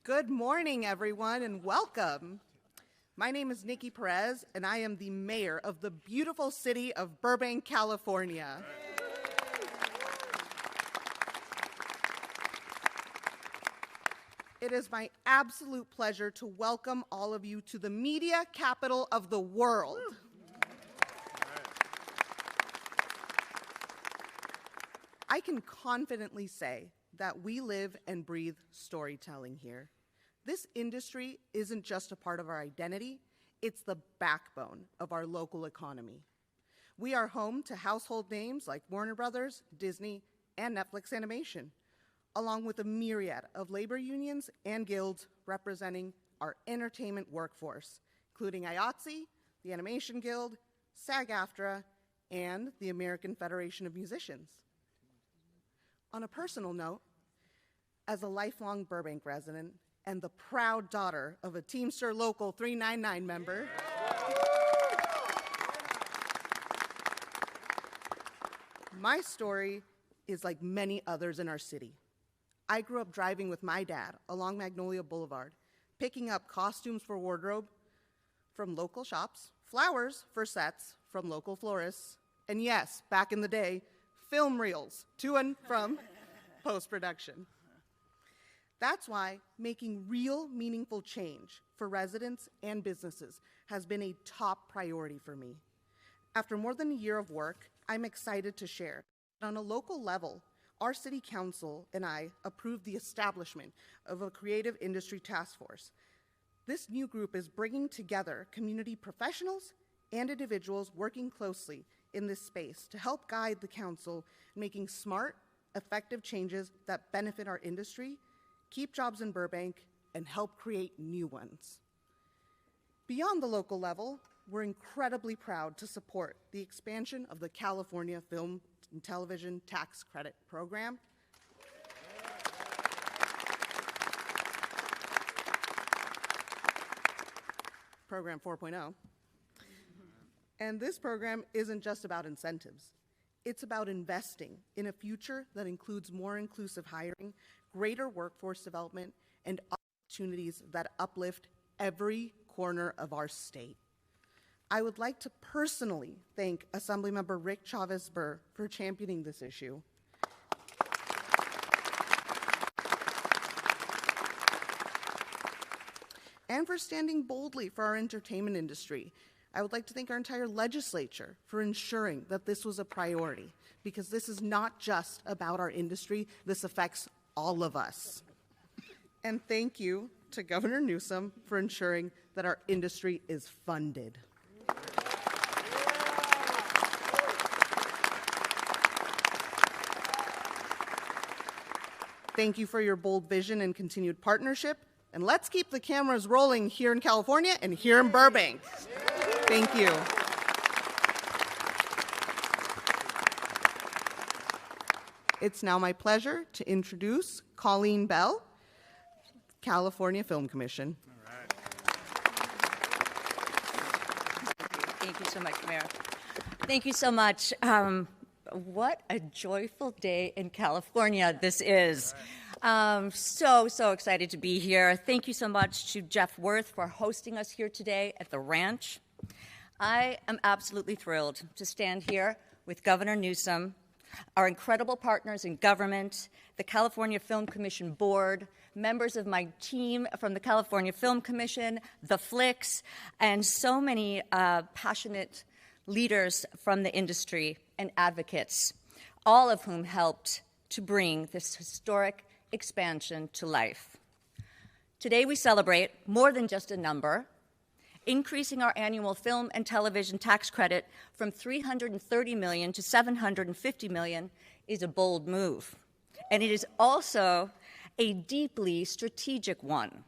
Good morning, everyone, and welcome. My name is Nikki Perez, and I am the mayor of the beautiful city of Burbank, California. It is my absolute pleasure to welcome all of you to the media capital of the world. I can confidently say that we live and breathe storytelling here. This industry isn't just a part of our identity, it's the backbone of our local economy. We are home to household names like Warner Brothers, Disney, and Netflix Animation, along with a myriad of labor unions and guilds representing our entertainment workforce, including IATSE, the Animation Guild, SAG-AFTRA, and the American Federation of Musicians. On a personal note, as a lifelong Burbank resident and the proud daughter of a Teamster Local 399 member, my story is like many others in our city. I grew up driving with my dad along Magnolia Boulevard, picking up costumes for wardrobe from local shops, flowers for sets from local florists, and yes, back in the day, film reels to and from post-production. That's why making real, meaningful change for residents and businesses has been a top priority for me. After more than a year of work, I'm excited to share that on a local level, our City Council and I approved the establishment of a creative industry task force. This new group is bringing together community professionals and individuals working closely in this space to help guide the council in making smart, effective changes that benefit our industry, keep jobs in Burbank, and help create new ones. Beyond the local level, we're incredibly proud to support the expansion of the California Film and Television Tax Credit Program. Program 4.0. And this program isn't just about incentives. It's about investing in a future that includes more inclusive hiring, greater workforce development, and opportunities that uplift every corner of our state. I would like to personally thank Assemblymember Rick Chavez-Burr for championing this issue. And for standing boldly for our entertainment industry. I would like to thank our entire legislature for ensuring that this was a priority, because this is not just about our industry, this affects all of us. And thank you to Governor Newsom for ensuring that our industry is funded. Thank you for your bold vision and continued partnership. And let's keep the cameras rolling here in California and here in Burbank. Thank you. It's now my pleasure to introduce Colleen Bell, California Film Commission. All right. Thank you so much, Mayor. Thank you so much. What a joyful day in California this is. So excited to be here. Thank you so much to Jeff Worth for hosting us here today at the ranch. I am absolutely thrilled to stand here with Governor Newsom, our incredible partners in government, the California Film Commission Board, members of my team from the California Film Commission, the Flicks, and so many passionate leaders from the industry and advocates, all of whom helped to bring this historic expansion to life. Today we celebrate more than just a number. Increasing our annual film and television tax credit from $330 million to $750 million is a bold move. And it is also a deeply strategic one.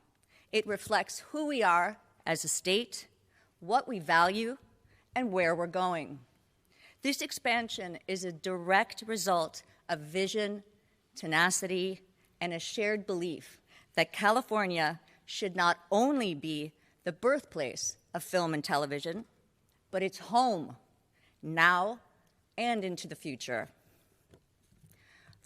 It reflects who we are as a state, what we value, and where we're going. This expansion is a direct result of vision, tenacity, and a shared belief that California should not only be the birthplace of film and television, but its home now and into the future.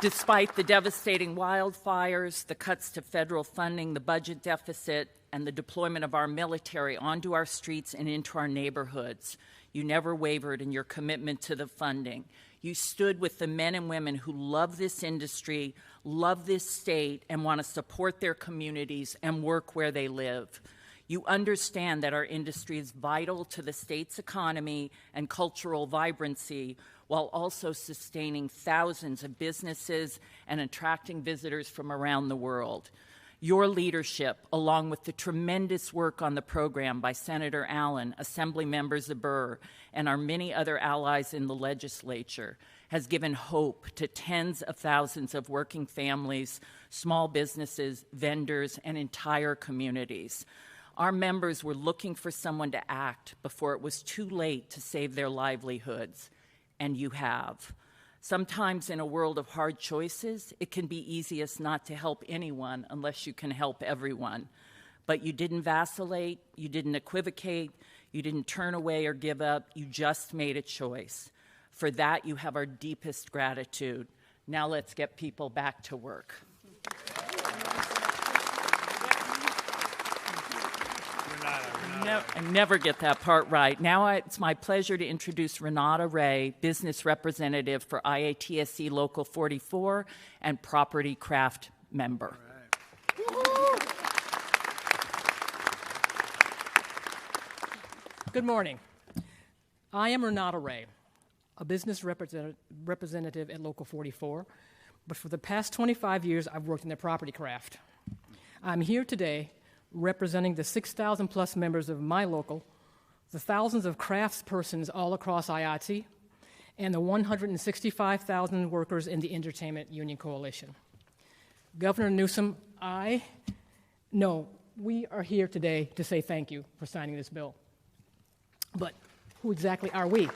Despite the devastating wildfires, the cuts to federal funding, the budget deficit, and the deployment of our military onto our streets and into our neighborhoods, you never wavered in your commitment to the funding. You stood with the men and women who love this industry, love this state, and want to support their communities and work where they live. You understand that our industry is vital to the state's economy and cultural vibrancy, while also sustaining thousands of businesses and attracting visitors from around the world. Your leadership, along with the tremendous work on the program by Senator Allen, Assemblymember Zabur, and our many other allies in the legislature, has given hope to tens of thousands of working families, small businesses, vendors, and entire communities. Our members were looking for someone to act before it was too late to save their livelihoods, and you have. Sometimes in a world of hard choices, it can be easiest not to help anyone unless you can help everyone. But you didn't vacillate, you didn't equivocate, you didn't turn away or give up, you just made a choice. For that, you have our deepest gratitude. Now let's get people back to work. I never get that part right. Now it's my pleasure to introduce Renata Ray, business representative for IATSE Local 44 and Property Craft member. Good morning. I am Renata Ray, a business representative at Local 44, but for the past 25 years I've worked in the property craft. I'm here today representing the 6,000 plus members of my local, the thousands of craftspersons all across IATSE, and the 165,000 workers in the Entertainment Union Coalition. Governor Newsom, we are here today to say thank you for signing this bill. But who exactly are we?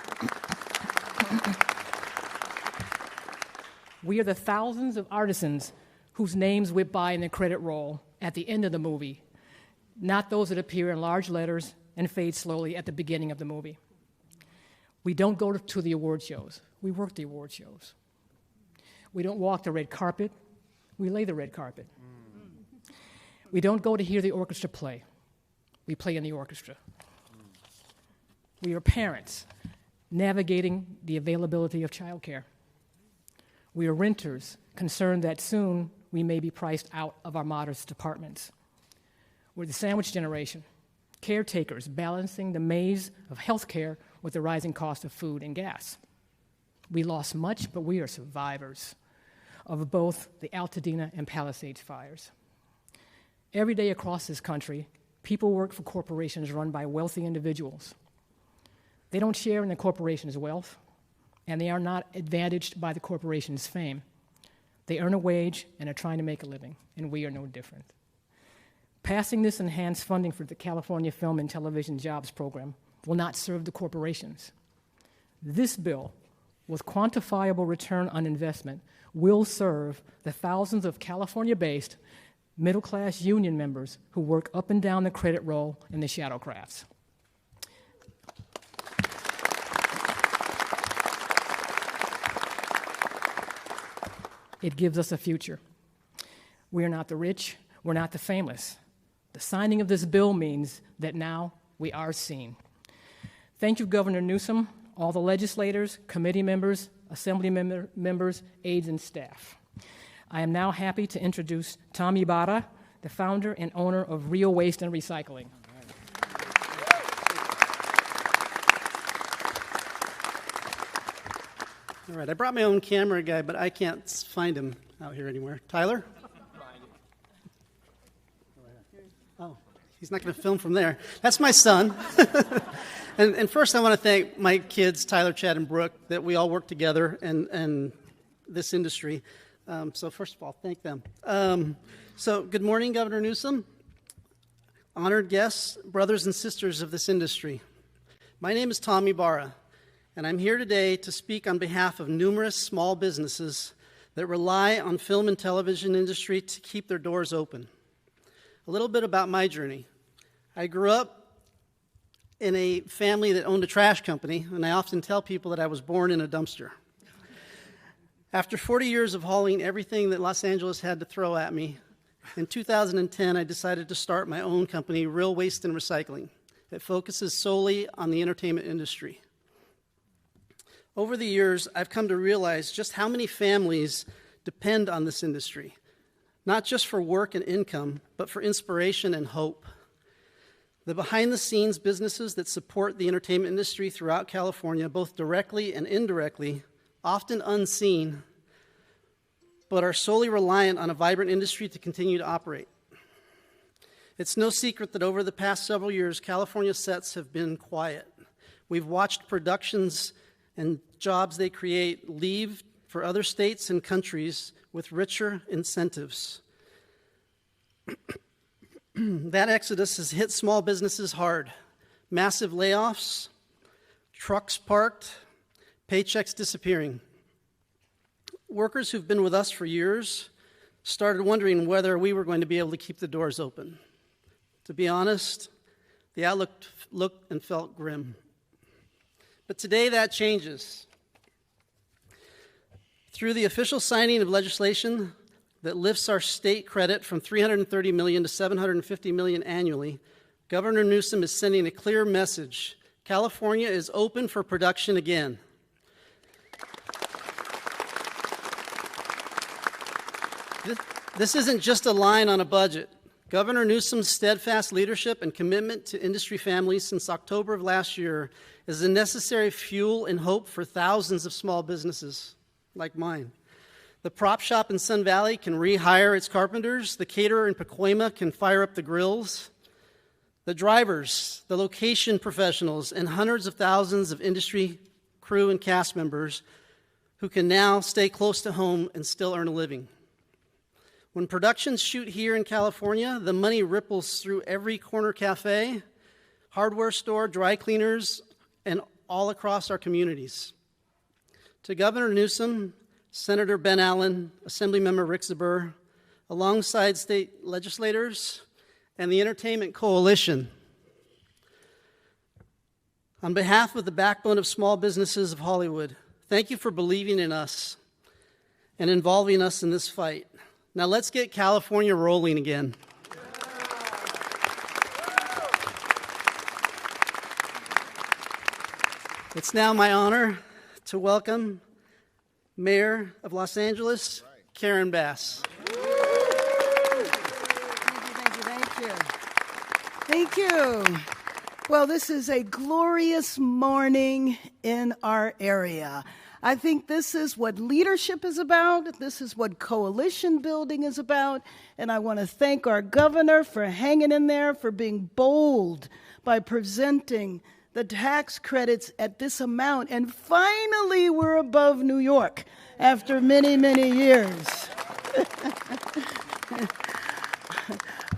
We are the thousands of artisans whose names whip by in the credit roll at the end of the movie, not those that appear in large letters and fade slowly at the beginning of the movie. We don't go to the award shows. We work the award shows. We don't walk the red carpet. We lay the red carpet. We don't go to hear the orchestra play. We play in the orchestra. We are parents navigating the availability of childcare. We are renters concerned that soon we may be priced out of our modest apartments. We're the sandwich generation, caretakers balancing the maze of health care with the rising cost of food and gas. We lost much, but we are survivors of both the Altadena and Palisades fires. Every day across this country, people work for corporations run by wealthy individuals. They don't share in the corporation's wealth, and they are not advantaged by the corporation's fame. They earn a wage and are trying to make a living, and we are no different. Passing this enhanced funding for the California Film and Television Jobs Program will not serve the corporations. This bill, with quantifiable return on investment, will serve the thousands of California-based middle-class union members who work up and down the credit roll in the shadow crafts. It gives us a future. We are not the rich, we're not the famous. The signing of this bill means that now we are seen. Thank you, Governor Newsom, all the legislators, committee members, assembly members, aides, and staff. I am now happy to introduce Tom Ibarra, the founder and owner of Real Waste and Recycling. All right, I brought my own camera guy, but I can't find him out here anywhere. Tyler? Oh, he's not going to film from there. That's my son. and first I want to thank my kids, Tyler, Chad, and Brooke, that we all work together in this industry. So first of all, thank them. So good morning, Governor Newsom, honored guests, brothers and sisters of this industry. My name is Tom Ibarra, and I'm here today to speak on behalf of numerous small businesses that rely on film and television industry to keep their doors open. A little bit about my journey. I grew up in a family that owned a trash company, and I often tell people that I was born in a dumpster. After 40 years of hauling everything that Los Angeles had to throw at me, in 2010 I decided to start my own company, Real Waste and Recycling, that focuses solely on the entertainment industry. Over the years, I've come to realize just how many families depend on this industry, not just for work and income, but for inspiration and hope. The behind-the-scenes businesses that support the entertainment industry throughout California, both directly and indirectly, often unseen, but are solely reliant on a vibrant industry to continue to operate. It's no secret that over the past several years, California sets have been quiet. We've watched productions and jobs they create leave for other states and countries with richer incentives. That exodus has hit small businesses hard. Massive layoffs, trucks parked, paychecks disappearing. Workers who've been with us for years started wondering whether we were going to be able to keep the doors open. To be honest, the outlook looked and felt grim. But today that changes. Through the official signing of legislation that lifts our state credit from $330 million to $750 million annually, Governor Newsom is sending a clear message. California is open for production again. This isn't just a line on a budget. Governor Newsom's steadfast leadership and commitment to industry families since October of last year is a necessary fuel and hope for thousands of small businesses like mine. The prop shop in Sun Valley can rehire its carpenters. The caterer in Pacoima can fire up the grills. The drivers, the location professionals, and hundreds of thousands of industry crew and cast members who can now stay close to home and still earn a living. When productions shoot here in California, the money ripples through every corner cafe, hardware store, dry cleaners, and all across our communities. To Governor Newsom, Senator Ben Allen, Assemblymember Rick Zabur, alongside state legislators, and the Entertainment Coalition, on behalf of the backbone of small businesses of Hollywood, thank you for believing in us and involving us in this fight. Now let's get California rolling again. It's now my honor to welcome Mayor of Los Angeles, Karen Bass. Thank you. Well, this is a glorious morning in our area. I think this is what leadership is about. This is what coalition building is about. And I want to thank our governor for hanging in there, for being bold by presenting the tax credits at this amount. And finally, we're above New York after many, many years.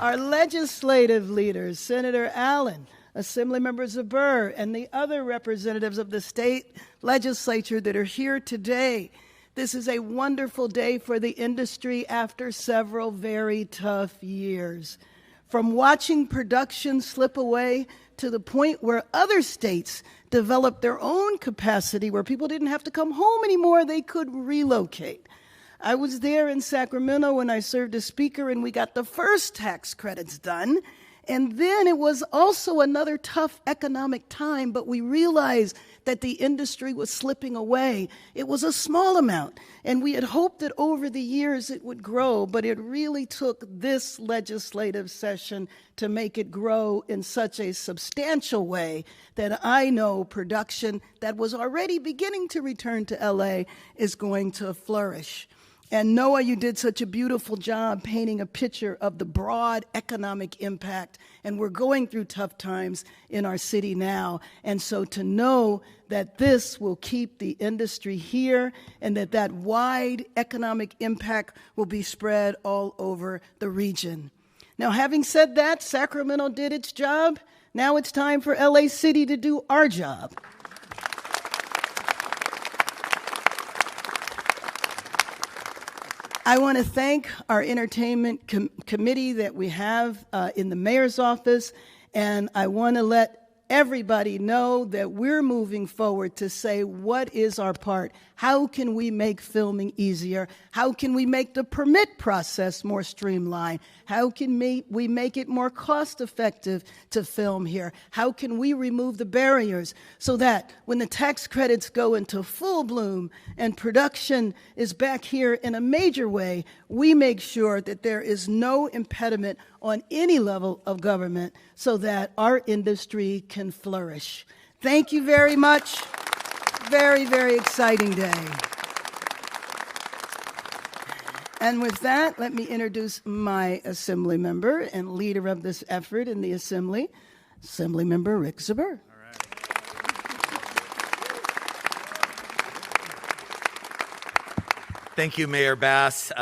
Our legislative leaders, Senator Allen, Assemblymember Zabur, and the other representatives of the state legislature that are here today. This is a wonderful day for the industry after several very tough years. From watching production slip away to the point where other states developed their own capacity, where people didn't have to come home anymore, they could relocate. I was there in Sacramento when I served as speaker, and we got the first tax credits done. And then it was also another tough economic time, but we realized that the industry was slipping away. It was a small amount, and we had hoped that over the years it would grow, but it really took this legislative session to make it grow in such a substantial way that I know production that was already beginning to return to LA is going to flourish. And Noah, you did such a beautiful job painting a picture of the broad economic impact. And we're going through tough times in our city now. And so to know that this will keep the industry here and that that wide economic impact will be spread all over the region. Now, having said that, Sacramento did its job. Now it's time for LA City to do our job. I want to thank our entertainment committee that we have in the mayor's office, and I want to let everybody know that we're moving forward to say, what is our part? How can we make filming easier? How can we make the permit process more streamlined? How can we make it more cost-effective to film here? How can we remove the barriers so that when the tax credits go into full bloom and production is back here in a major way, we make sure that there is no impediment on any level of government so that our industry can flourish. Thank you very much. Very, very exciting day. And with that, let me introduce my Assembly member and leader of this effort in the Assembly, Assemblymember Rick Zuber. Thank you, Mayor Bass.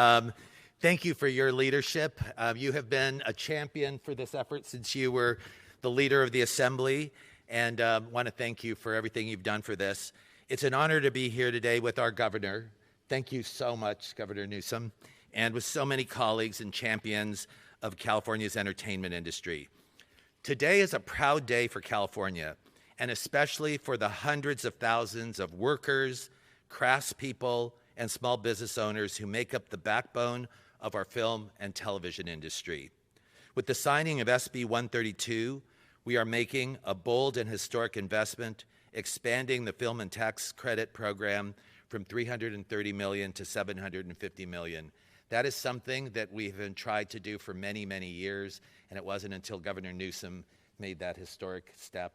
Thank you for your leadership. You have been a champion for this effort since you were the leader of the Assembly, and want to thank you for everything you've done for this. It's an honor to be here today with our governor. Thank you so much, Governor Newsom, and with so many colleagues and champions of California's entertainment industry. Today is a proud day for California, and especially for the hundreds of thousands of workers, craftspeople, and small business owners who make up the backbone of our film and television industry. With the signing of SB 132, we are making a bold and historic investment, expanding the film and tax credit program from $330 million to $750 million. That is something that we've been tried to do for many, many years, and it wasn't until Governor Newsom made that historic step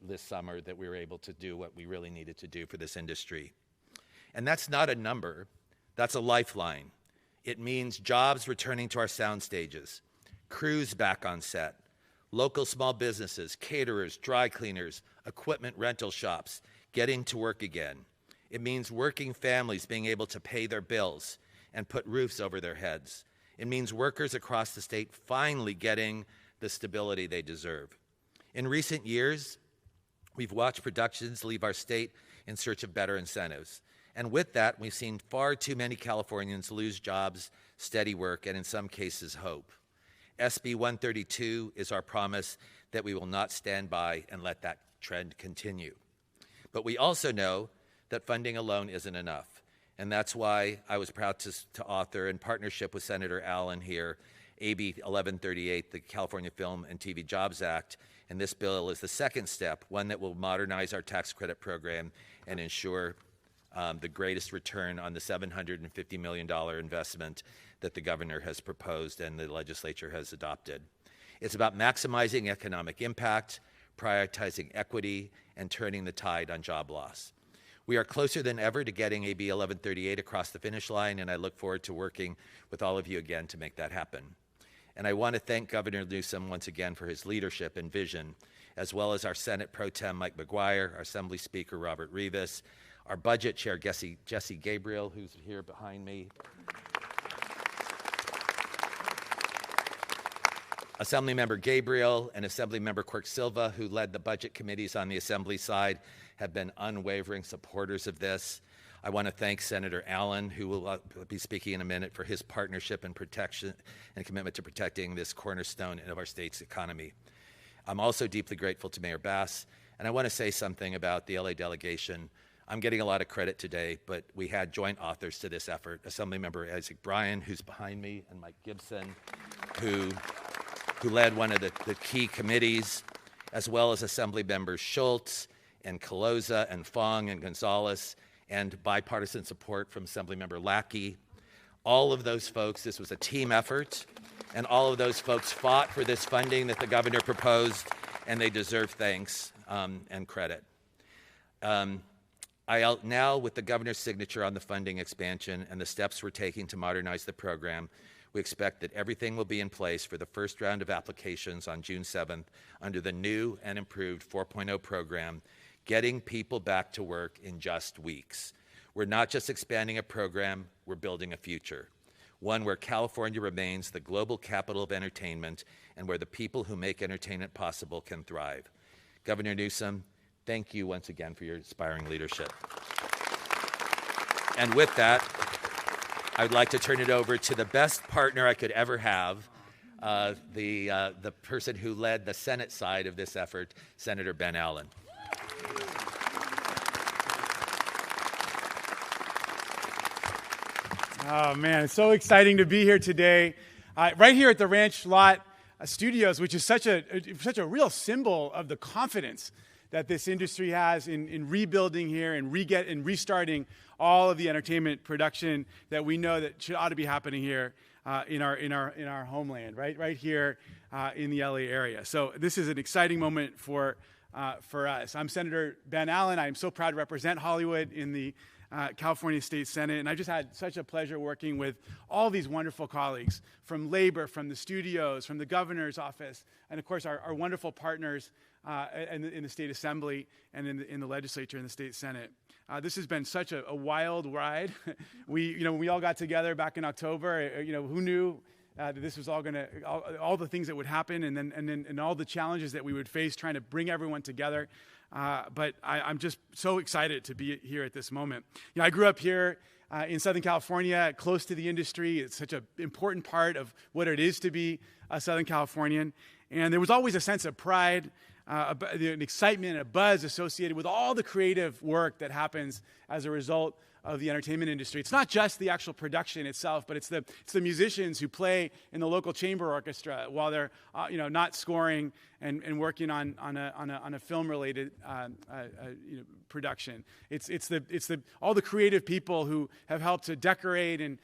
this summer that we were able to do what we really needed to do for this industry. And that's not a number, that's a lifeline. It means jobs returning to our sound stages, crews back on set, local small businesses, caterers, dry cleaners, equipment rental shops getting to work again. It means working families being able to pay their bills and put roofs over their heads. It means workers across the state finally getting the stability they deserve. In recent years, we've watched productions leave our state in search of better incentives. And with that, we've seen far too many Californians lose jobs, steady work, and in some cases, hope. SB 132 is our promise that we will not stand by and let that trend continue. But we also know that funding alone isn't enough. And that's why I was proud to author, in partnership with Senator Allen here, AB 1138, the California Film and TV Jobs Act. And this bill is the second step, one that will modernize our tax credit program and ensure the greatest return on the $750 million investment that the governor has proposed and the legislature has adopted. It's about maximizing economic impact, prioritizing equity, and turning the tide on job loss. We are closer than ever to getting AB 1138 across the finish line, and I look forward to working with all of you again to make that happen. And I want to thank Governor Newsom once again for his leadership and vision, as well as our Senate Pro Tem Mike McGuire, our Assembly Speaker Robert Rivas, our Budget Chair Jesse Gabriel, who's here behind me, Assemblymember Gabriel and Assemblymember Quirk Silva, who led the budget committees on the Assembly side, have been unwavering supporters of this. I want to thank Senator Allen, who will be speaking in a minute, for his partnership and protection and commitment to protecting this cornerstone of our state's economy. I'm also deeply grateful to Mayor Bass, and I want to say something about the LA delegation. I'm getting a lot of credit today, but we had joint authors to this effort, Assemblymember Isaac Bryan, who's behind me, and Mike Gibson, who led one of the key committees, as well as Assembly members Schultz and Caloza and Fong and Gonzalez, and bipartisan support from Assemblymember Lackey. All of those folks, this was a team effort, and all of those folks fought for this funding that the governor proposed, and they deserve thanks and credit. Now, with the governor's signature on the funding expansion and the steps we're taking to modernize the program, we expect that everything will be in place for the first round of applications on June 7th under the new and improved 4.0 program, getting people back to work in just weeks. We're not just expanding a program, we're building a future, one where California remains the global capital of entertainment and where the people who make entertainment possible can thrive. Governor Newsom, thank you once again for your inspiring leadership. And with that, I'd like to turn it over to the best partner I could ever have, the person who led the Senate side of this effort, Senator Ben Allen. Oh, man, it's so exciting to be here today, right here at the Ranch Lot Studios, which is such a real symbol of the confidence that this industry has in rebuilding here and restarting all of the entertainment production that we know that ought to be happening here in our homeland, right here in the LA area. So this is an exciting moment for us. I'm Senator Ben Allen. I'm so proud to represent Hollywood in the California State Senate, and I just had such a pleasure working with all these wonderful colleagues from labor, from the studios, from the governor's office, and of course our wonderful partners in the state assembly and in the legislature and the state senate. This has been such a wild ride. We all got together back in October. Who knew that this was all going to all the things that would happen, and all the challenges that we would face trying to bring everyone together. But I'm just so excited to be here at this moment. I grew up here in Southern California, close to the industry. It's such an important part of what it is to be a Southern Californian. And there was always a sense of pride, an excitement, a buzz associated with all the creative work that happens as a result of the entertainment industry. It's not just the actual production itself, but it's the musicians who play in the local chamber orchestra while they're not scoring and working on a film-related production. It's all the creative people who have helped to decorate and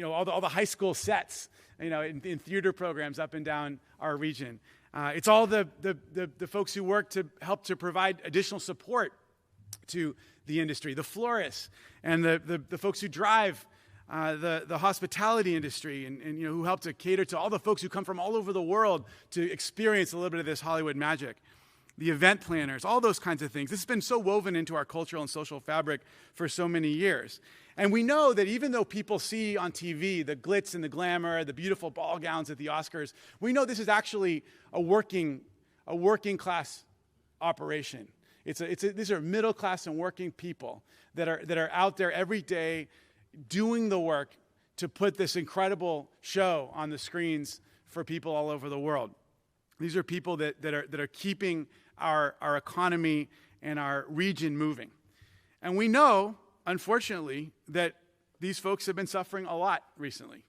all the high school sets in theater programs up and down our region. It's all the folks who work to help to provide additional support to the industry, the florists, and the folks who drive the hospitality industry, and who help to cater to all the folks who come from all over the world to experience a little bit of this Hollywood magic. The event planners, all those kinds of things. This has been so woven into our cultural and social fabric for so many years. And we know that even though people see on TV the glitz and the glamour, the beautiful ball gowns at the Oscars, we know this is actually a working class operation. These are middle class and working people that are out there every day doing the work to put this incredible show on the screens for people all over the world. These are people that are keeping our economy and our region moving. And we know, unfortunately, that these folks have been suffering a lot recently,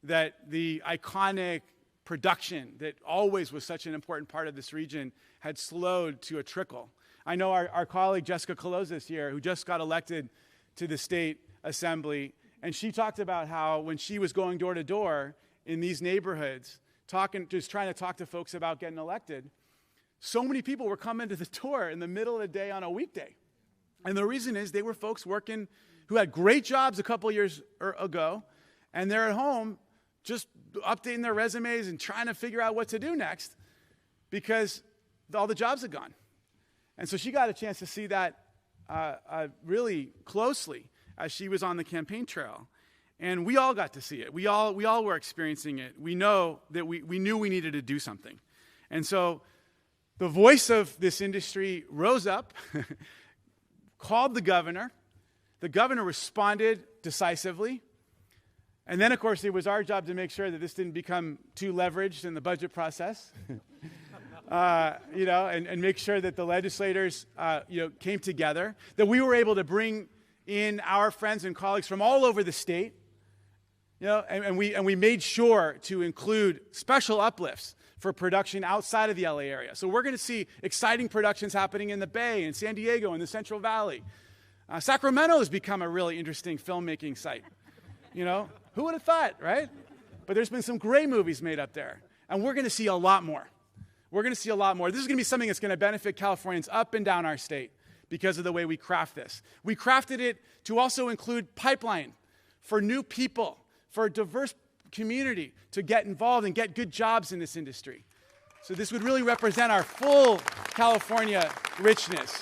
that the iconic production that always was such an important part of this region had slowed to a trickle. I know our colleague Jessica Colossus here, who just got elected to the state assembly, and she talked about how when she was going door to door in these neighborhoods, just trying to talk to folks about getting elected, so many people were coming to the door in the middle of the day on a weekday. And the reason is they were folks working who had great jobs a couple years ago, and they're at home just updating their resumes and trying to figure out what to do next because all the jobs are gone. And so she got a chance to see that really closely as she was on the campaign trail. And we all got to see it. We all were experiencing it. We know that we knew we needed to do something. And so the voice of this industry rose up, called the governor. The governor responded decisively. And then, of course, it was our job to make sure that this didn't become too leveraged in the budget process. And make sure that the legislators, came together, that we were able to bring in our friends and colleagues from all over the state, and we made sure to include special uplifts for production outside of the LA area. So we're going to see exciting productions happening in the Bay, in San Diego, in the Central Valley. Sacramento has become a really interesting filmmaking site. Who would have thought, right? But there's been some great movies made up there, and we're going to see a lot more. We're going to see a lot more. This is going to be something that's going to benefit Californians up and down our state because of the way we craft this. We crafted it to also include pipeline for new people, for a diverse community to get involved and get good jobs in this industry. So this would really represent our full California richness.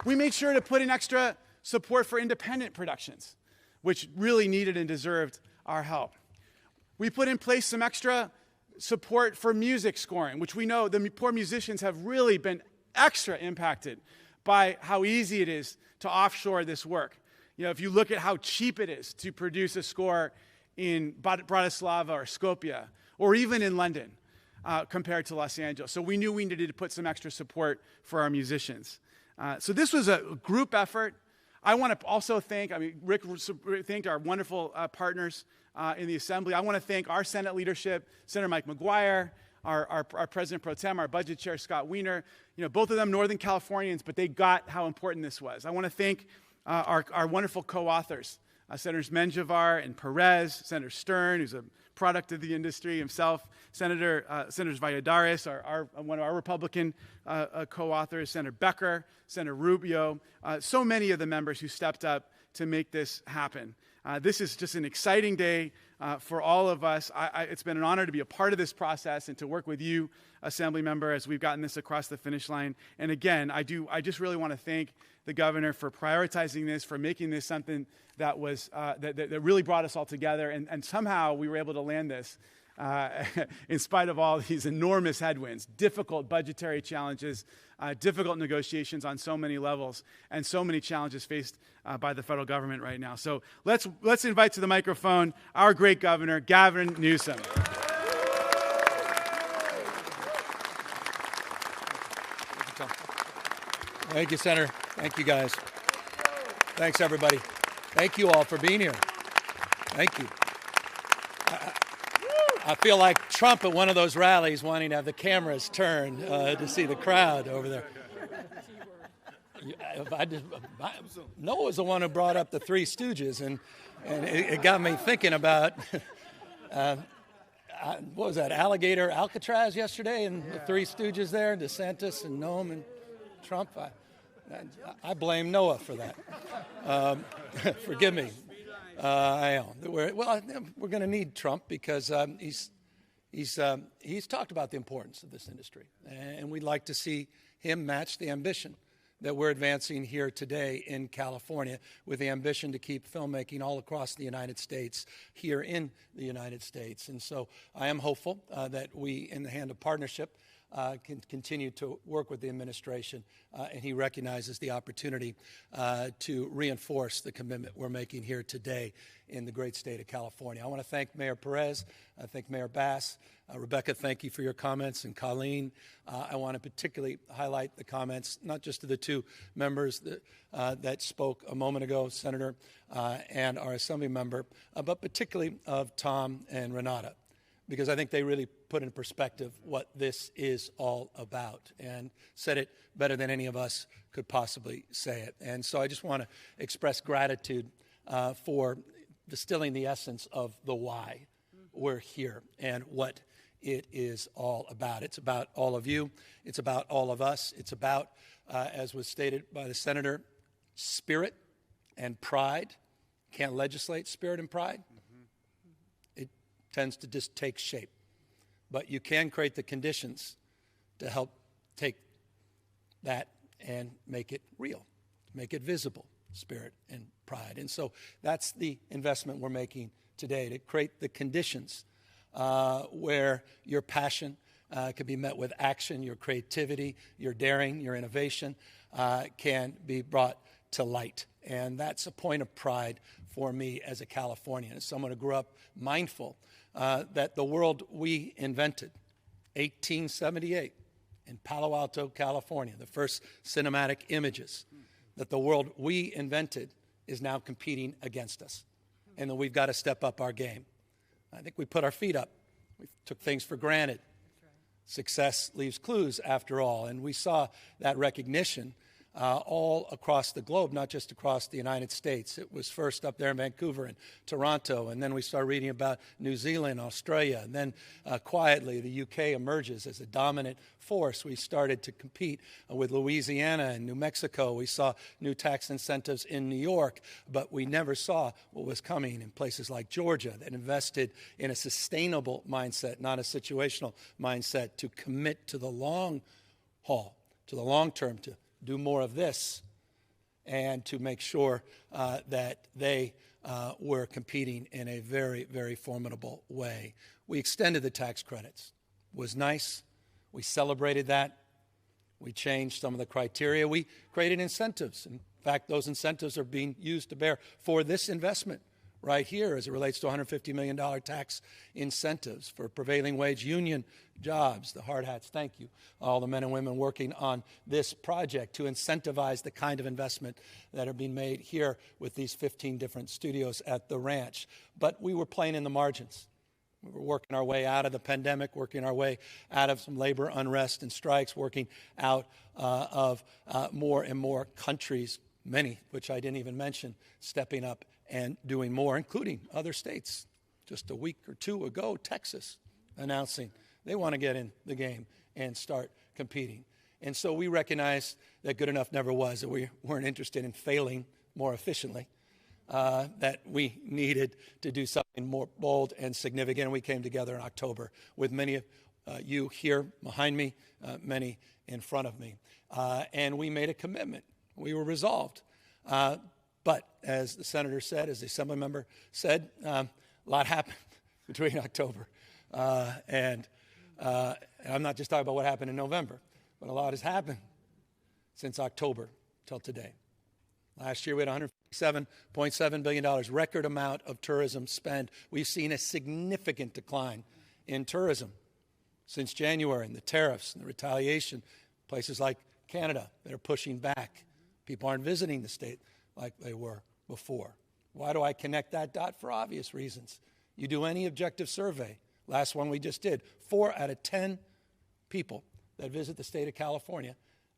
We made sure to put in extra support for independent productions, which really needed and deserved our help. We put in place some extra support for music scoring, which we know the poor musicians have really been extra impacted by how easy it is to offshore this work. If you look at how cheap it is to produce a score in Bratislava or Skopje, or even in London compared to Los Angeles. So we knew we needed to put some extra support for our musicians. So this was a group effort. I want to also thank, Rick thanked our wonderful partners in the Assembly. I want to thank our Senate leadership, Senator Mike McGuire, our President Pro Tem, our Budget Chair Scott Wiener. Both of them Northern Californians, but they got how important this was. I want to thank our wonderful co-authors, Senators Menjivar and Perez, Senator Stern, who's a product of the industry himself, Senators Valladares, one of our Republican co-authors, Senator Becker, Senator Rubio, so many of the members who stepped up to make this happen. This is just an exciting day for all of us. It's been an honor to be a part of this process and to work with you, Assembly member, as we've gotten this across the finish line. And again, I just really want to thank the governor for prioritizing this, for making this something that was that really brought us all together. And somehow we were able to land this in spite of all these enormous headwinds, difficult budgetary challenges, difficult negotiations on so many levels, and so many challenges faced by the federal government right now. So let's invite to the microphone our great governor, Gavin Newsom. Thank you, Senator. Thank you, guys. Thanks, everybody. Thank you all for being here. Thank you. I feel like Trump at one of those rallies wanting to have the cameras turned to see the crowd over there. Noah was the one who brought up the Three Stooges, and it got me thinking about, what was that, Alligator Alcatraz yesterday, and the Three Stooges there, DeSantis and Newsom and Trump. I blame Noah for that. Forgive me. I know. We're going to need Trump because he's talked about the importance of this industry, and we'd like to see him match the ambition that we're advancing here today in California, with the ambition to keep filmmaking all across the United States here in the United States. And so I am hopeful that we, in the hand of partnership, can continue to work with the administration, and he recognizes the opportunity to reinforce the commitment we're making here today in the great state of California. I want to thank Mayor Perez, I thank Mayor Bass. Rebecca, thank you for your comments, and Colleen. I want to particularly highlight the comments, not just to the two members that spoke a moment ago, Senator and our Assembly member, but particularly of Tom and Renata, because I think they really put in perspective what this is all about and said it better than any of us could possibly say it. And so I just want to express gratitude for distilling the essence of the why we're here and what it is all about. It's about all of you. It's about all of us. It's about, as was stated by the Senator, spirit and pride. Can't legislate spirit and pride. It tends to just take shape. But you can create the conditions to help take that and make it real, make it visible, spirit and pride. And so that's the investment we're making today, to create the conditions where your passion can be met with action, your creativity, your daring, your innovation can be brought to light. And that's a point of pride for me as a Californian, as someone who grew up mindful that the world we invented, 1878, in Palo Alto, California, the first cinematic images, that the world we invented is now competing against us, and that we've got to step up our game. I think we put our feet up. We took things for granted. Success leaves clues, after all, and we saw that recognition all across the globe, not just across the United States. It was first up there in Vancouver and Toronto, and then we start reading about New Zealand, Australia, and then quietly the UK emerges as a dominant force. We started to compete with Louisiana and New Mexico. We saw new tax incentives in New York, but we never saw what was coming in places like Georgia that invested in a sustainable mindset, not a situational mindset, to commit to the long haul, to the long term, to do more of this, and to make sure that they were competing in a very, very formidable way. We extended the tax credits. It was nice. We celebrated that. We changed some of the criteria. We created incentives. In fact, those incentives are being used to bear for this investment right here as it relates to $150 million tax incentives for prevailing wage union jobs. The hard hats, thank you. All the men and women working on this project to incentivize the kind of investment that are being made here with these 15 different studios at the ranch. But we were playing in the margins. We were working our way out of the pandemic, working our way out of some labor unrest and strikes, working out of more and more countries, many which I didn't even mention, stepping up and doing more, including other states. Just a week or two ago, Texas announcing they want to get in the game and start competing. And so we recognized that good enough never was, that we weren't interested in failing more efficiently, that we needed to do something more bold and significant. And we came together in October with many of you here behind me, many in front of me. And we made a commitment. We were resolved. But as the senator said, as the assembly member said, a lot happened between October. And I'm not just talking about what happened in November, but a lot has happened since October till today. Last year we had $157.7 billion, record amount of tourism spend. We've seen a significant decline in tourism since January, and the tariffs and the retaliation, places like Canada that are pushing back. People aren't visiting the state like they were before. Why do I connect that dot? For obvious reasons. You do any objective survey, last one we just did, 4 out of 10 people that visit the state of California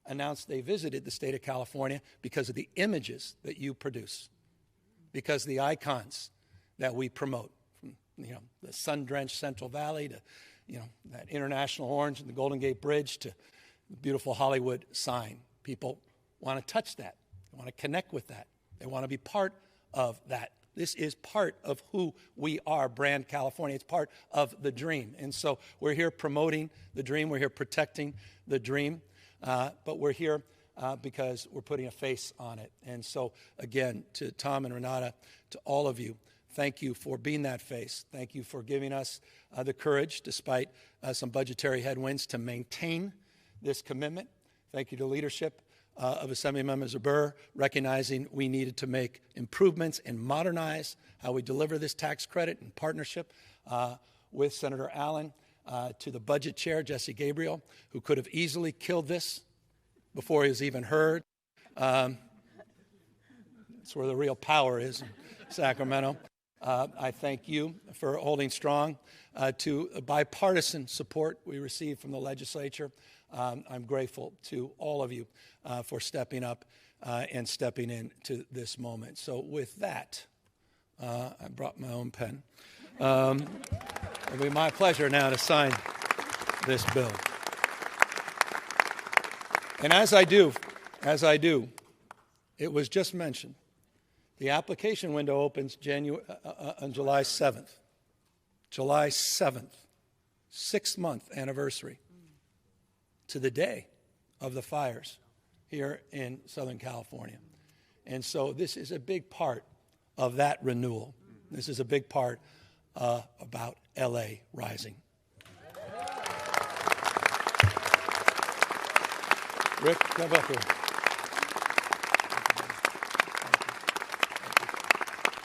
announced they visited the state of California because of the images that you produce, because of the icons that we promote, from the sun-drenched Central Valley to that International Orange and the Golden Gate Bridge to the beautiful Hollywood sign. People want to touch that. They want to connect with that. They want to be part of that. This is part of who we are, Brand California. It's part of the dream. And so we're here promoting the dream. We're here protecting the dream. But we're here because we're putting a face on it. And so, again, to Tom and Renata, to all of you, thank you for being that face. Thank you for giving us the courage, despite some budgetary headwinds, to maintain this commitment. Thank you to leadership of Assembly Members of Burr, recognizing we needed to make improvements and modernize how we deliver this tax credit in partnership with Senator Allen, to the budget chair, Jesse Gabriel, who could have easily killed this before he was even heard. That's where the real power is in Sacramento. I thank you for holding strong to bipartisan support we received from the legislature. I'm grateful to all of you for stepping up and stepping into this moment. So with that, I brought my own pen. It'll be my pleasure now to sign this bill. And as I do, it was just mentioned, the application window opens on July 7th. July 7th, 6-month anniversary to the day of the fires here in Southern California. And so this is a big part of that renewal. This is a big part about L.A. rising. Rick, come up here.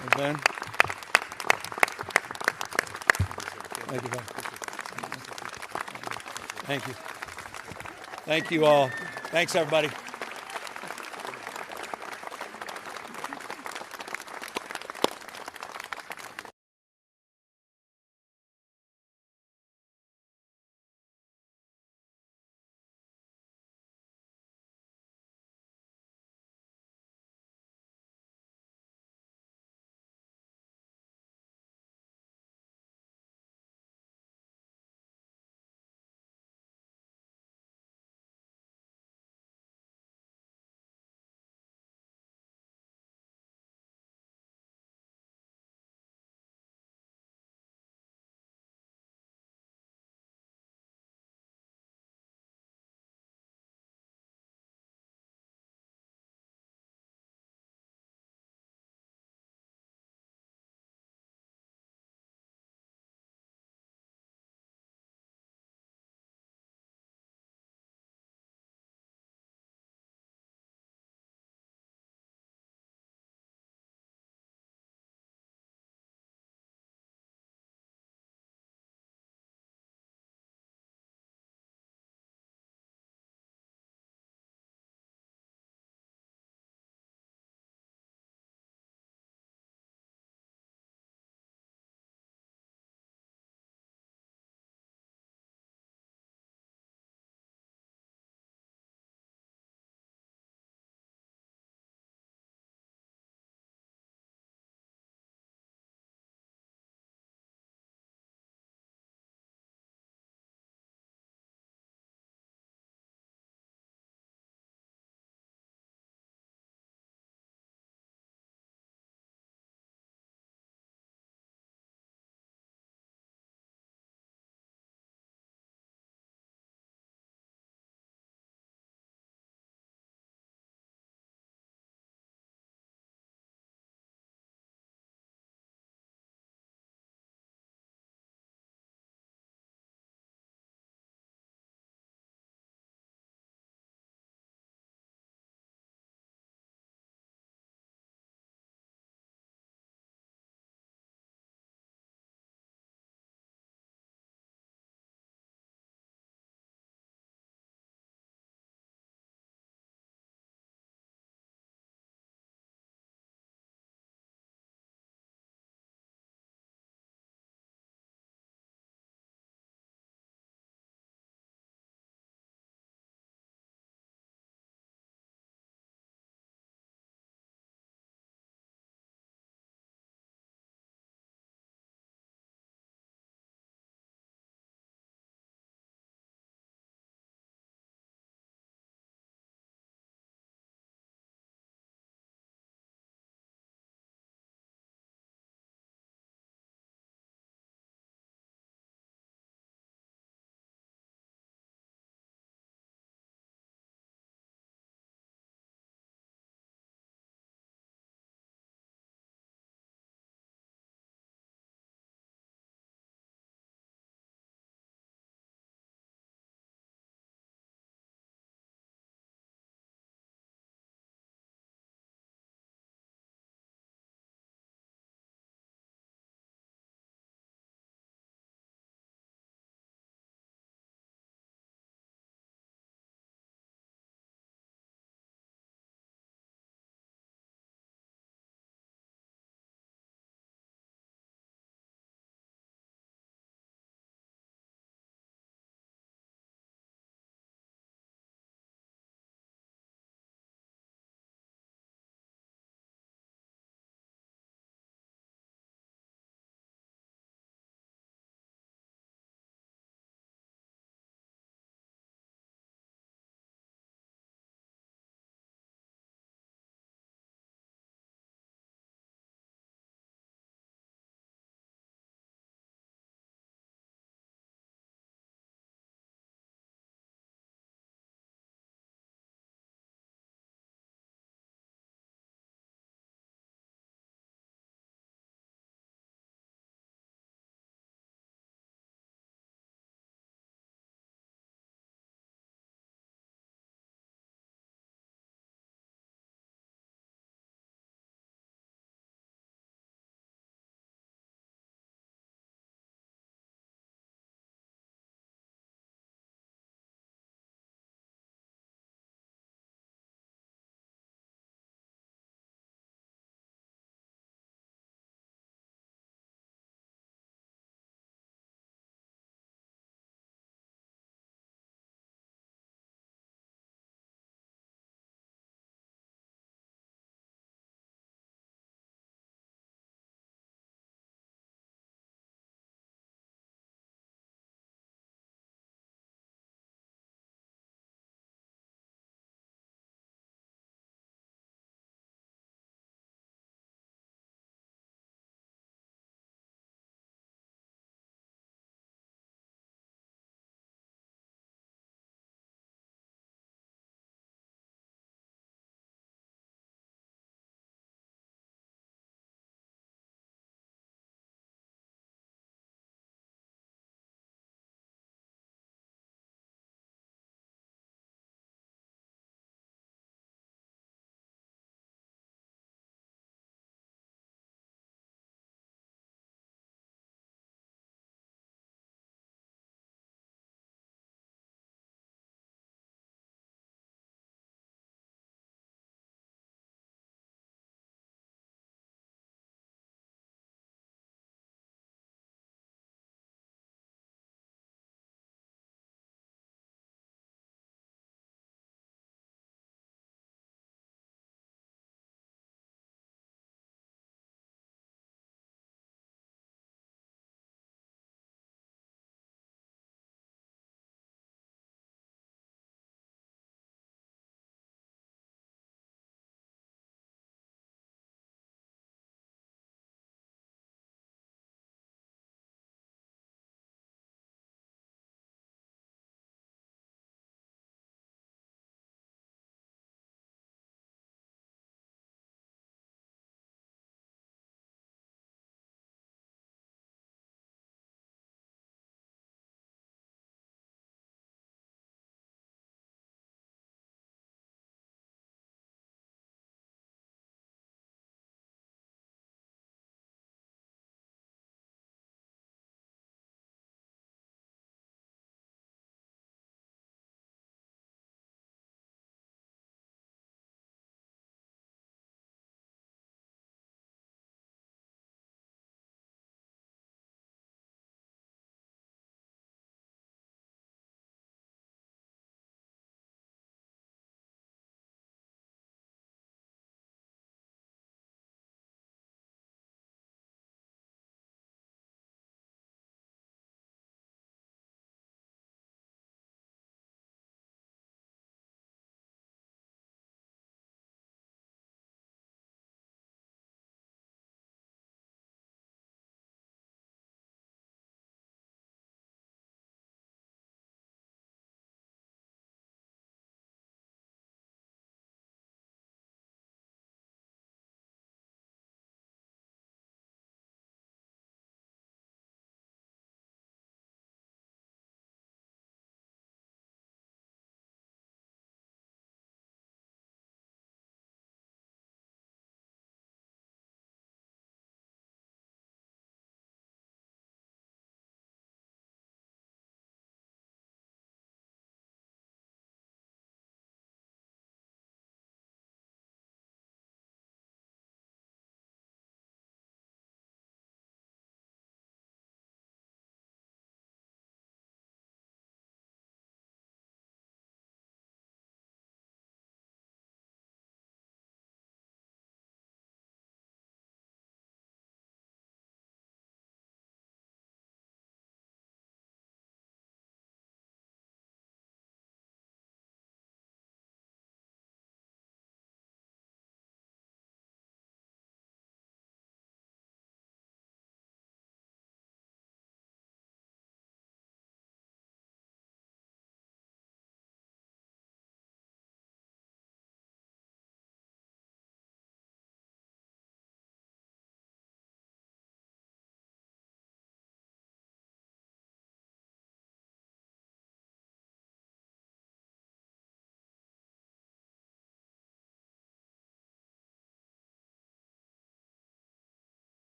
And Ben. Thank you, Ben. Thank you. Thank you all. Thanks, everybody.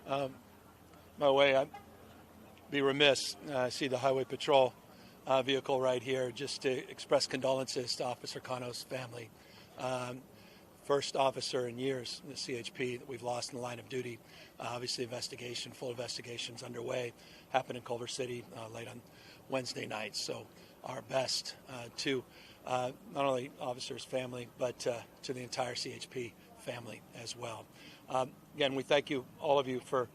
My way, I'd be remiss. I see the Highway Patrol vehicle right here just to express condolences to Officer Cano's family. First officer in years in the CHP that we've lost in the line of duty. Obviously, full investigation's underway. Happened in Culver City late on Wednesday night. So our best to not only officer's family, but to the entire CHP family as well. Again, we thank you, all of you, for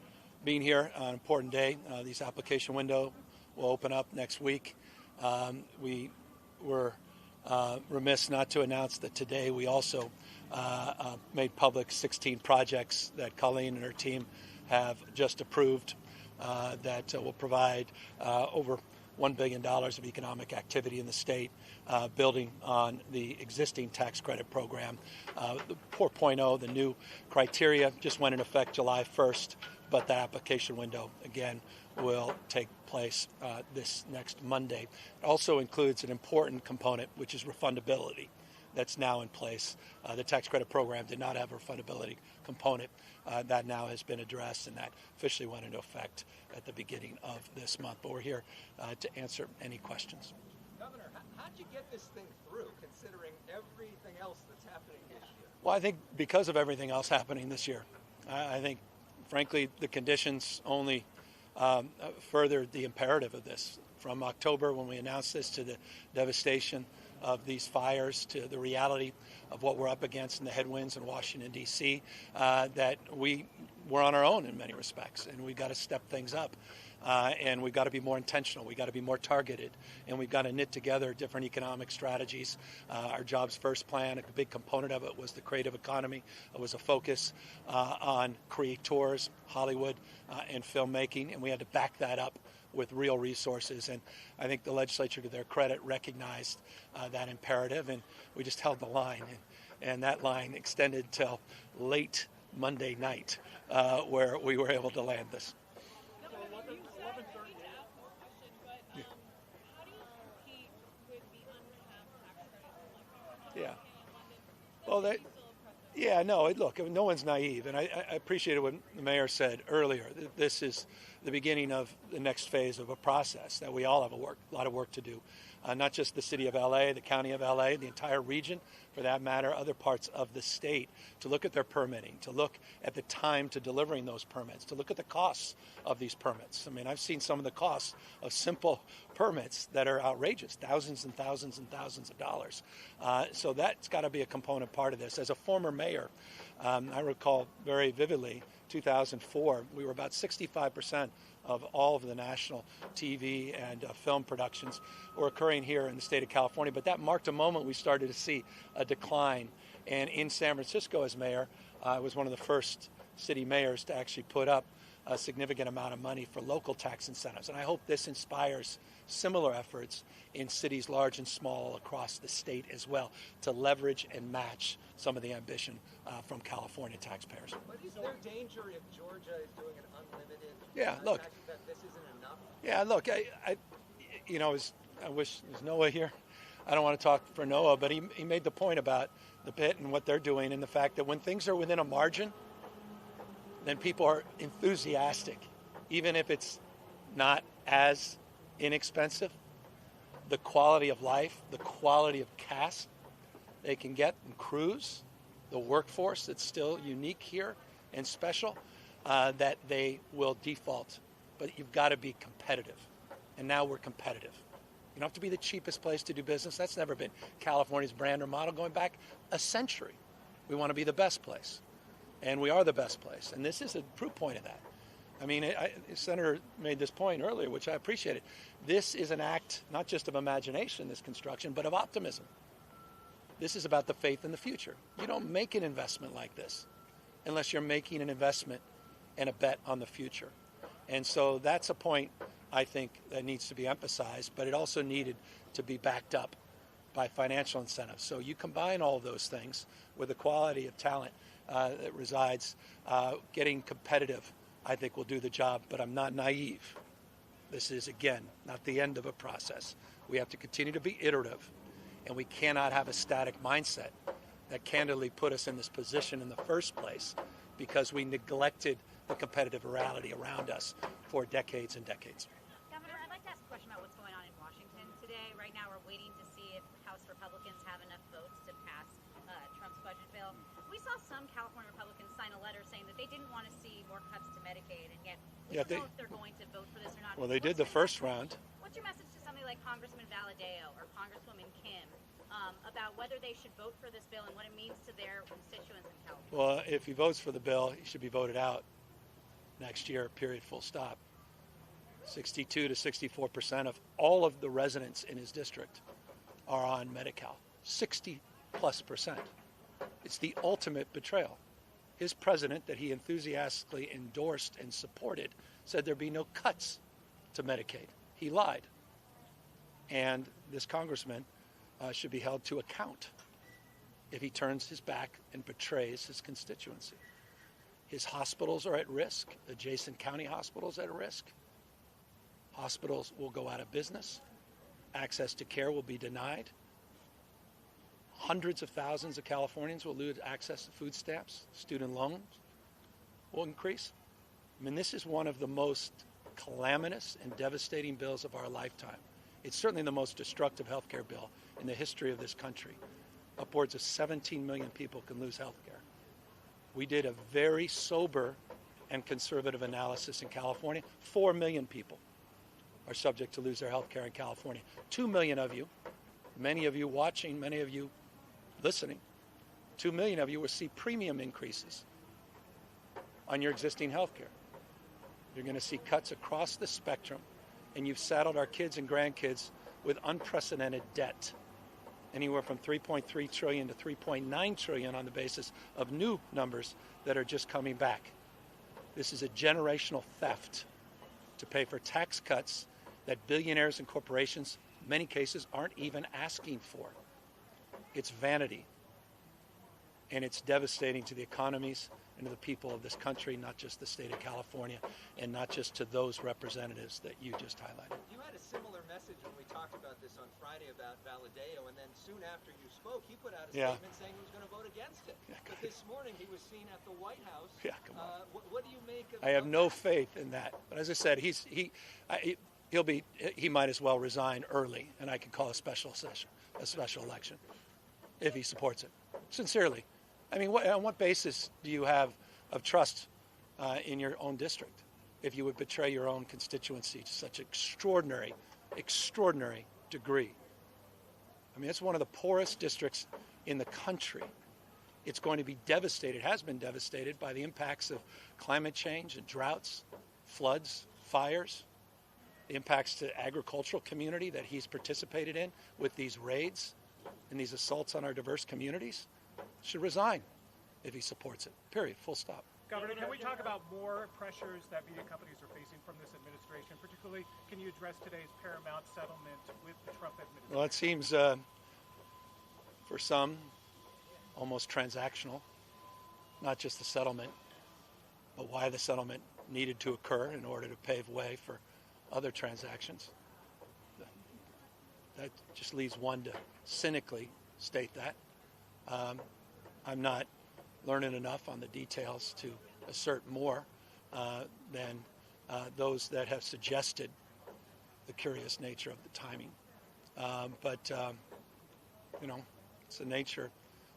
being here on an important day. This application window will open up next week. We were remiss not to announce that today we also made public 16 projects that Colleen and her team have just approved that will provide over $1 billion of economic activity in the state, building on the existing tax credit program. The 4.0, the new criteria, just went in effect July 1st, but the application window, again, will take place this next Monday. It also includes an important component, which is refundability. That's now in place. The tax credit program did not have a refundability component. That now has been addressed, and that officially went into effect at the beginning of this month. But we're here to answer any questions. Governor, how'd you get this thing through, considering everything else that's happening this year? Well, I think because of everything else happening this year. I think, frankly, the conditions only furthered the imperative of this. From October, when we announced this, to the devastation of these fires, to the reality of what we're up against in the headwinds in Washington, D.C., that we were on our own in many respects, and we've got to step things up. And we've got to be more intentional. We've got to be more targeted, and we've got to knit together different economic strategies. Our Jobs First plan, a big component of it was the creative economy. It was a focus on creators, Hollywood, and filmmaking, and we had to back that up with real resources. And I think the legislature, to their credit, recognized that imperative, and we just held the line. And that line extended till late Monday night, where we were able to land this. Yeah. Well, look, no one's naive, and I appreciated what the mayor said earlier. This is the beginning of the next phase of a process that we all have a lot of work to do. Not just the city of LA, the county of LA, the entire region, for that matter, other parts of the state, to look at their permitting, to look at the time to delivering those permits, to look at the costs of these permits. I mean, I've seen some of the costs of simple permits that are outrageous, thousands and thousands and thousands of dollars. So that's got to be a component part of this. As a former mayor, I recall very vividly, 2004, we were about 65% of all of the national TV and film productions were occurring here in the state of California. But that marked a moment we started to see a decline. And in San Francisco, as mayor, I was one of the first city mayors to actually put up a significant amount of money for local tax incentives. And I hope this inspires similar efforts in cities large and small across the state as well, to leverage and match some of the ambition from California taxpayers. But is there danger if Georgia is doing an unlimited look, that this isn't enough? Yeah, look, I wish there's Noah here. I don't want to talk for Noah, but he made the point about the pit and what they're doing, and the fact that when things are within a margin, then people are enthusiastic, even if it's not as inexpensive. The quality of life, the quality of cast they can get and crews, the workforce that's still unique here and special, that they will default. But you've got to be competitive. And now we're competitive. You don't have to be the cheapest place to do business. That's never been California's brand or model going back a century. We want to be the best place. And we are the best place. And this is a proof point of that. I mean, the Senator made this point earlier, which I appreciated. This is an act not just of imagination, this construction, but of optimism. This is about the faith in the future. You don't make an investment like this unless you're making an investment and a bet on the future. And so that's a point, I think, that needs to be emphasized, but it also needed to be backed up by financial incentives. So you combine all of those things with the quality of talent that resides, getting competitive, I think will do the job, but I'm not naive. This is, again, not the end of a process. We have to continue to be iterative, and we cannot have a static mindset that candidly put us in this position in the first place because we neglected the competitive reality around us for decades and decades. Governor, I'd like to ask a question about what's going on in Washington today. Right now, we're waiting to see if House Republicans have enough votes to pass Trump's budget bill. We saw some California Republicans sign a letter saying that they didn't want to see more cuts to Medicaid, and yet we don't know if they're going to vote for this or not. Well, they did the first round. What's your message to somebody like Congressman Valadao or Congresswoman Kim about whether they should vote for this bill and what it means to their constituents in California? Well, if he votes for the bill, he should be voted out next year, period, full stop. 62 to 64% of all of the residents in his district are on Medi-Cal. 60+%. It's the ultimate betrayal. His president, that he enthusiastically endorsed and supported, said there'd be no cuts to Medicaid. He lied. And this congressman should be held to account if he turns his back and betrays his constituency. His hospitals are at risk. Adjacent county hospitals are at risk. Hospitals will go out of business. Access to care will be denied. Hundreds of thousands of Californians will lose access to food stamps. Student loans will increase. I mean, this is one of the most calamitous and devastating bills of our lifetime. It's certainly the most destructive health care bill in the history of this country. Upwards of 17 million people can lose health care. We did a very sober and conservative analysis in California. 4 million people are subject to lose their health care in California. 2 million of you, many of you watching, many of you listening, 2 million of you will see premium increases on your existing health care. You're going to see cuts across the spectrum, and you've saddled our kids and grandkids with unprecedented debt. Anywhere from $3.3 trillion to $3.9 trillion on the basis of new numbers that are just coming back. This is a generational theft to pay for tax cuts that billionaires and corporations, in many cases, aren't even asking for. It's vanity, and it's devastating to the economies and to the people of this country, not just the state of California, and not just to those representatives that you just highlighted. You had a similar message when we talked about this on Friday about Valadao, and then soon after you spoke, he put out a statement saying he was going to vote against it. But this morning he was seen at the White House. What do you make of I have no faith in that. But as I said, he might as well resign early, and I could call a special election if he supports it. Sincerely. I mean, on what basis do you have of trust in your own district if you would betray your own constituency to such extraordinary degree? I mean, it's one of the poorest districts in the country. It's going to be devastated, has been devastated by the impacts of climate change and droughts, floods, fires, the impacts to agricultural community that he's participated in with these raids and these assaults on our diverse communities. Should resign if he supports it. Period. Full stop. Governor, can we talk about more pressures that media companies are facing from this administration? Particularly, can you address today's Paramount settlement with the Trump administration? Well, it seems for some almost transactional, not just the settlement, but why the settlement needed to occur in order to pave way for other transactions. That just leaves one to cynically state that. I'm not learned enough on the details to assert more than those that have suggested the curious nature of the timing. But it's the nature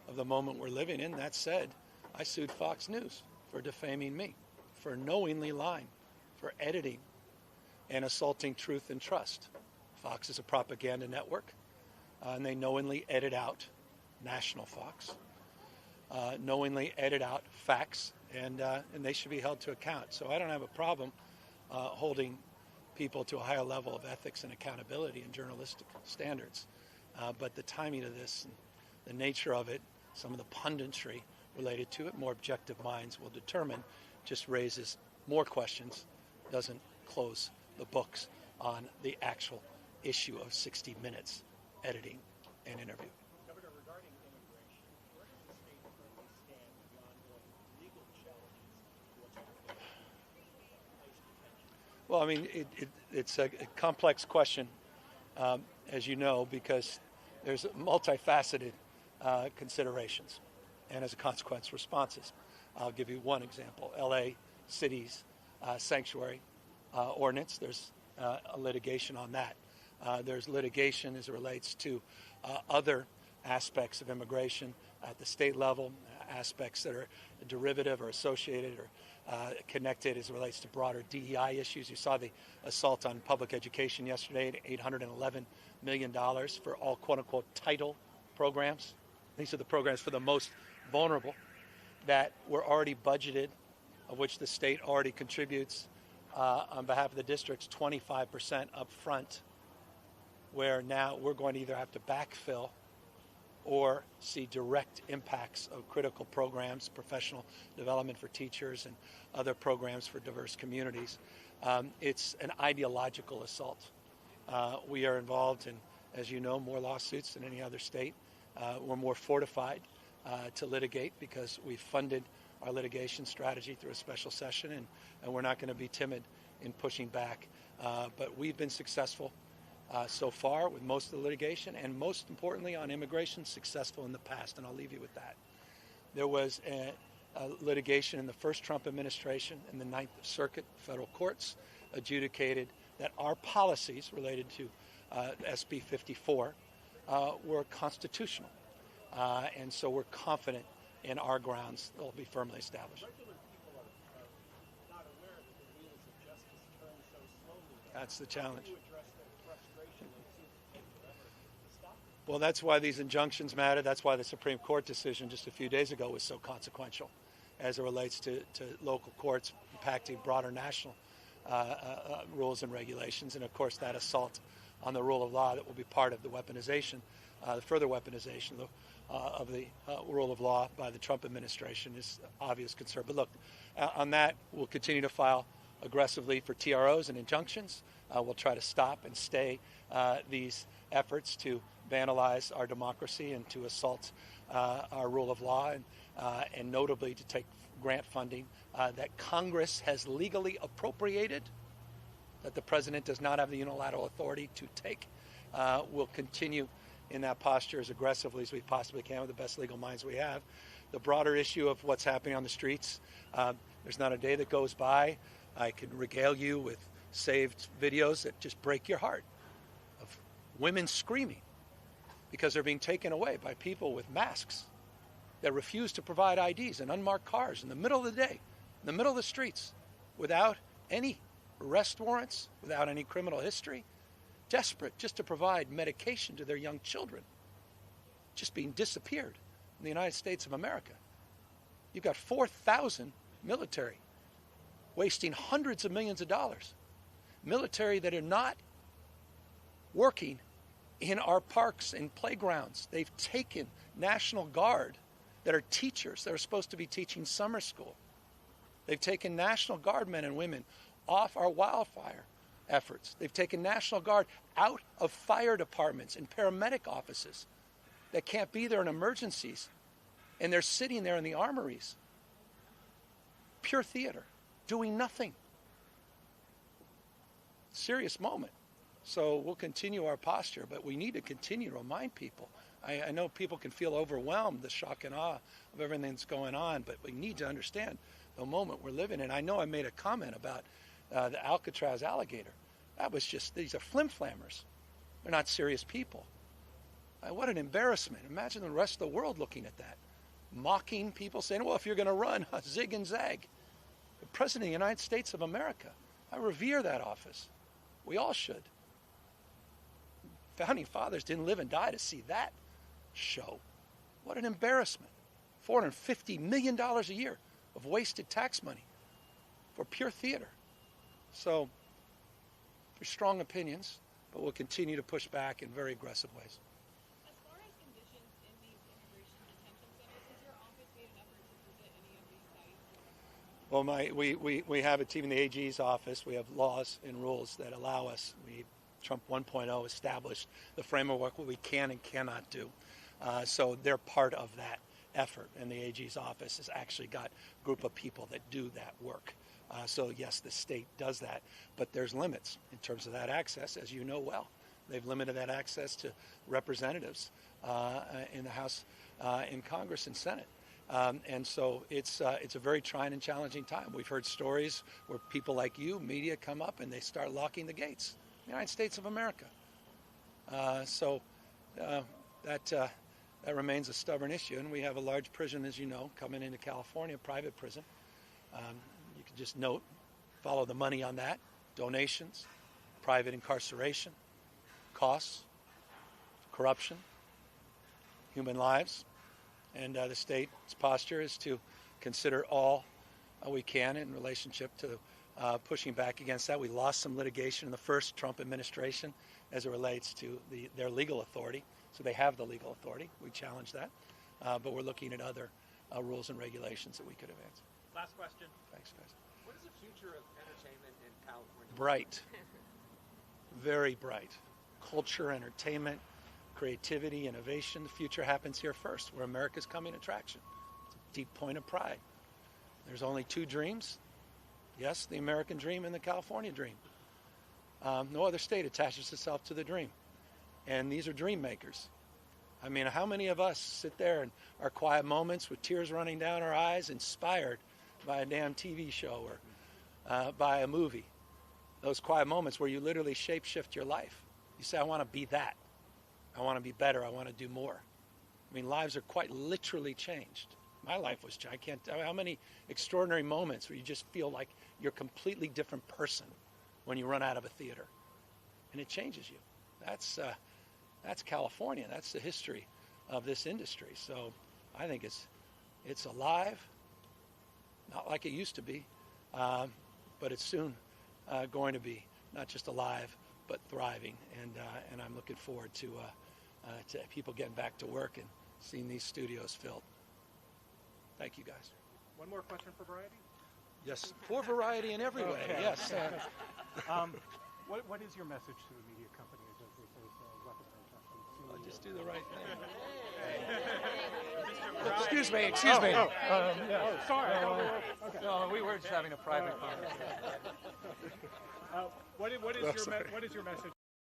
of the moment we're living in. That said, I sued Fox News for defaming me, for knowingly lying, for editing and assaulting truth and trust. Fox is a propaganda network, and they knowingly edit out National Fox, knowingly edit out facts, and they should be held to account. So I don't have a problem holding people to a higher level of ethics and accountability and journalistic standards. But the timing of this, and the nature of it, some of the punditry related to it, more objective minds will determine, just raises more questions, doesn't close the books on the actual issue of 60 minutes editing and interview. Governor, regarding immigration, where does the state currently stand with the ongoing legal challenges to what's Well, I mean, it's a complex question, as you know, because there's multifaceted considerations and, as a consequence, responses. I'll give you one example. L.A. city's sanctuary ordinance. There's a litigation on that. There's litigation as it relates to other aspects of immigration at the state level, aspects that are derivative or associated or connected as it relates to broader DEI issues. You saw the assault on public education yesterday at $811 million for all quote-unquote title programs. These are the programs for the most vulnerable that were already budgeted, of which the state already contributes on behalf of the districts 25% up front, where now we're going to either have to backfill or see direct impacts of critical programs, professional development for teachers and other programs for diverse communities. It's an ideological assault. We are involved in, as you know, more lawsuits than any other state. We're more fortified to litigate because we funded our litigation strategy through a special session, and we're not going to be timid in pushing back. But we've been successful so far with most of the litigation, and most importantly on immigration, successful in the past, and I'll leave you with that. There was a litigation in the first Trump administration in the Ninth Circuit federal courts adjudicated that our policies related to SB 54 were constitutional, and so we're confident in our grounds. They'll be firmly established. That's the challenge. Well, that's why these injunctions matter. That's why the Supreme Court decision just a few days ago was so consequential as it relates to local courts impacting broader national rules and regulations. And, of course, that assault on the rule of law that will be part of the weaponization, the further weaponization of the rule of law by the Trump administration is obvious concern. But, look, on that, we'll continue to file aggressively for TROs and injunctions. We'll try to stop and stay these efforts to vandalize our democracy and to assault our rule of law, and notably to take grant funding that Congress has legally appropriated, that the president does not have the unilateral authority to take. We'll continue in that posture as aggressively as we possibly can with the best legal minds we have. The broader issue of what's happening on the streets, there's not a day that goes by I can regale you with saved videos that just break your heart of women screaming because they're being taken away by people with masks that refuse to provide IDs in unmarked cars in the middle of the day, in the middle of the streets, without any arrest warrants, without any criminal history, desperate just to provide medication to their young children, just being disappeared in the United States of America. You've got 4,000 military wasting hundreds of millions of dollars. Military that are not working in our parks and playgrounds. They've taken National Guard that are teachers that are supposed to be teaching summer school. They've taken National Guard men and women off our wildfire efforts. They've taken National Guard out of fire departments and paramedic offices that can't be there in emergencies. And they're sitting there in the armories. Pure theater. Doing nothing. Serious moment. So we'll continue our posture, but we need to continue to remind people. I know people can feel overwhelmed, the shock and awe of everything that's going on, but we need to understand the moment we're living in. I know I made a comment about the Alcatraz alligator. That was just, these are flim-flammers. They're not serious people. What an embarrassment. Imagine the rest of the world looking at that. Mocking people, saying, well, if you're going to run, zig and zag. The President of the United States of America. I revere that office. We all should. Founding fathers didn't live and die to see that show. What an embarrassment. $450 million a year of wasted tax money for pure theater. So, there's strong opinions, but we'll continue to push back in very aggressive ways. As far as conditions in these immigration detention centers, has your office made an effort to visit any of these sites? Well, we have a team in the AG's office. We have laws and rules that allow us. Trump 1.0 established the framework what we can and cannot do. So they're part of that effort, and the AG's office has actually got a group of people that do that work. So yes, the state does that, but there's limits in terms of that access, as you know well. They've limited that access to representatives in the House, in Congress, and Senate. And so it's a very trying and challenging time. We've heard stories where people like you, media, come up and they start locking the gates. The United States of America. That remains a stubborn issue. And we have a large prison, as you know, coming into California, private prison. You can just note, follow the money on that, donations, private incarceration, costs, corruption, human lives. And the state's posture is to consider all we can in relationship to pushing back against that. We lost some litigation in the first Trump administration as it relates to their legal authority. So they have the legal authority. We challenge that. But we're looking at other rules and regulations that we could advance. Last question. Thanks, guys. What is the future of entertainment in California? Bright. Very bright. Culture, entertainment, creativity, innovation. The future happens here first, where America's coming attraction. It's a deep point of pride. There's only two dreams. Yes, the American dream and the California dream. No other state attaches itself to the dream. And these are dream makers. I mean, how many of us sit there in our quiet moments with tears running down our eyes, inspired by a damn TV show or by a movie? Those quiet moments where you literally shape-shift your life. You say, I want to be that. I want to be better. I want to do more. I mean, lives are quite literally changed. My life was changed. I can't tell you how many extraordinary moments where you just feel like you're a completely different person when you run out of a theater. And it changes you. That's California. That's the history of this industry. So I think it's alive, not like it used to be, but it's soon going to be not just alive, but thriving. And I'm looking forward to people getting back to work and seeing these studios filled. Thank you, guys. One more question for variety? Yes, for variety in every way, Okay. yes. What is your message to the media companies as they face weaponry testing? I'll just do the right thing. Excuse me. Sorry. Okay. No, we were just having a private conversation. What is your message?